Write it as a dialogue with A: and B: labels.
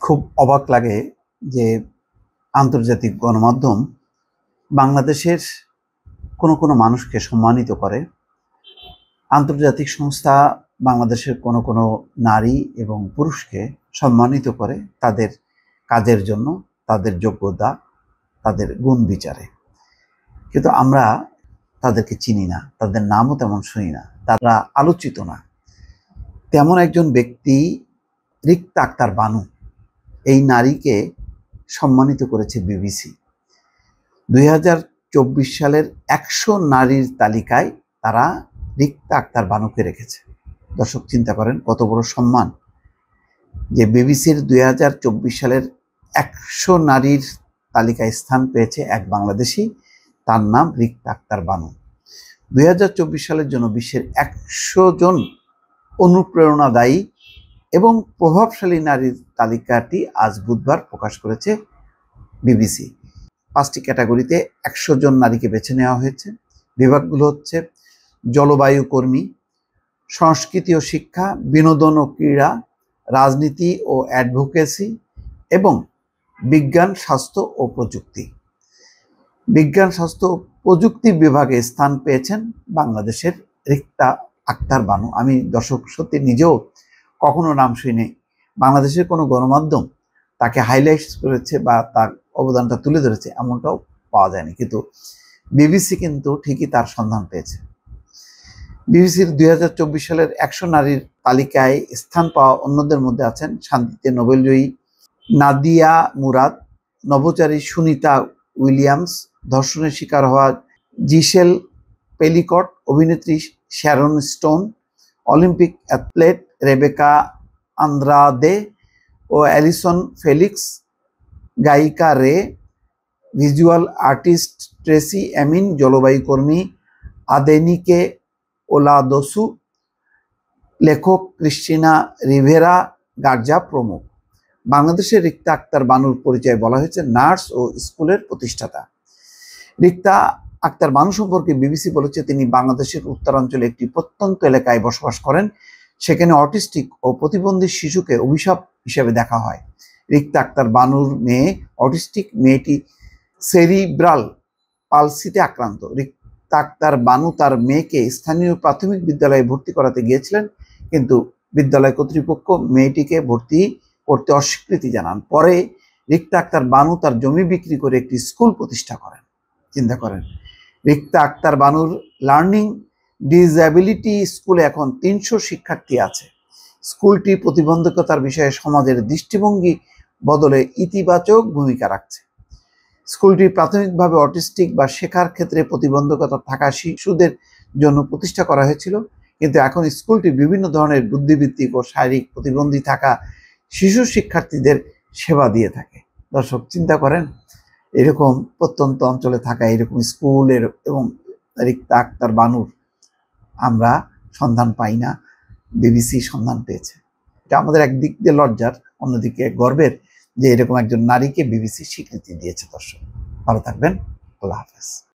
A: খুব অবাক লাগে যে আন্তর্জাতিক গণমাধ্যম বাংলাদেশের কোনো কোনো মানুষকে সম্মানিত করে। আন্তর্জাতিক সংস্থা বাংলাদেশের কোনো কোনো নারী এবং পুরুষকে সম্মানিত করে তাদের কাজের জন্য, তাদের যোগ্যতা, তাদের গুণ বিচারে। কিন্তু আমরা তাদেরকে চিনি না, তাদের নামও তেমন শুনি না, তারা আলোচিত না। তেমন একজন ব্যক্তি রিক্তা আক্তার বানু। এই নারীকে সম্মানিত করেছে বিবিসি। 2024 সালের 100 নারীর তালিকায় তারা রিক্তা আক্তার বানুকে রেখেছে। দর্শক চিন্তা করেন কত বড় সম্মান যে বিবিসির 2024 সালের 100 নারীর তালিকায় স্থান পেয়েছে এক বাংলাদেশি, তার নাম রিক্তা আক্তার বানু। 2024 সালের জন্য বিশ্বের 100 জন অনুপ্রেরণাদায়ী এবং প্রভাবশালী নারীর তালিকাটি আজ বুধবার প্রকাশ করেছে বিবিসি। 5টি ক্যাটাগরিতে 100 জন নারীকে বেছে নেওয়া হয়েছে। বিভাগগুলো হচ্ছে জলবায়ু কর্মী, সংস্কৃতি ও শিক্ষা, বিনোদন ও ক্রীড়া, রাজনীতি ও অ্যাডভোকেসি এবং বিজ্ঞান, স্বাস্থ্য ও প্রযুক্তি। বিজ্ঞান, স্বাস্থ্য ও প্রযুক্তি বিভাগে স্থান পেয়েছেন বাংলাদেশের রিক্তা আক্তার বানু। আমি দর্শক সত্যি নিজেও কখনো নাম শুনি, বাংলাদেশের কোনো গণমাধ্যম তাকে হাইলাইট করেছে বা তার অবদানটা তুলে ধরেছে এমনটাও পাওয়া যায়নি, কিন্তু বিবিসি কিন্তু ঠিকই তার সন্ধান পেয়েছে। বিবিসির 2024 সালের 100 নারীর তালিকায় স্থান পাওয়া অন্যদের মধ্যে আছেন শান্তিতে নোবেলজয়ী নাদিয়া মুরাদ, নভোচারী সুনিতা উইলিয়ামস, ধর্ষণের শিকার হওয়া জিশেল পেলিকট, অভিনেত্রী Sharon Stone, Olympic athlete Rebecca Andrade ও অ্যালিসন ফেলিক্স, গায়িকা রে, ভিজুয়াল আর্টিস্ট ট্রেসি এমিন, জলবায়ু কর্মী আদেনিকে ওলাদোসু, লেখক ক্রিস্টিনা রিভেরা গার্জা প্রমুখ। বাংলাদেশের রিক্তা আক্তার বানুর পরিচয় বলা হয়েছে নার্স ও স্কুলের প্রতিষ্ঠাতা। রিক্তা আক্তার বানু সম্পর্কে বিবিসি বলেছে তিনি বাংলাদেশের উত্তরাঞ্চলে একটি প্রত্যন্ত এলাকায় বসবাস করেন। সেখানে অটিস্টিক ও প্রতিবন্ধী শিশুকে অভিশাপ হিসেবে দেখা হয়। রিক্তা আক্তার বানুর মেয়ে অটিস্টিক, মেয়েটি সেরিব্রাল পালসিতে আক্রান্ত। রিক্তা আক্তার বানু তার মেয়েকে স্থানীয় প্রাথমিক বিদ্যালয়ে ভর্তি করাতে গিয়েছিলেন, কিন্তু বিদ্যালয় কর্তৃপক্ষ মেয়েটিকে ভর্তি করতে অস্বীকৃতি জানান। পরে রিক্তা আক্তার বানু তার জমি বিক্রি করে একটি স্কুল প্রতিষ্ঠা করেন। চিন্তা করেন, রিক্তা আক্তার বানুর লার্নিং ডিসএবিলিটি স্কুলে এখন 300 শিক্ষার্থী আছে। স্কুলটি প্রতিবন্ধকতার বিষয়ে সমাজের দৃষ্টিভঙ্গি বদলে ইতিবাচক ভূমিকা রাখছে। স্কুলটি প্রাথমিকভাবে অটিস্টিক বা শেখার ক্ষেত্রে প্রতিবন্ধকতা থাকা শিশুদের জন্য প্রতিষ্ঠা করা হয়েছিল, কিন্তু এখন স্কুলটি বিভিন্ন ধরনের বুদ্ধিবৃত্তিক ও শারীরিক প্রতিবন্ধী থাকা শিশু শিক্ষার্থীদের সেবা দিয়ে থাকে। দর্শক চিন্তা করেন, এরকম প্রত্যন্ত অঞ্চলে থাকা এরকম স্কুলের এবং রিক্তা আক্তার বানুর আমরা সন্ধান পাই না, বিবিসি সন্ধান পেয়েছে। এটা আমাদের একদিক দিয়ে লজ্জার, অন্যদিকে গর্বের যে এরকম একজন নারীকে বিবিসি স্বীকৃতি দিয়েছে। দর্শক ভালো থাকবেন, আল্লাহ হাফেজ।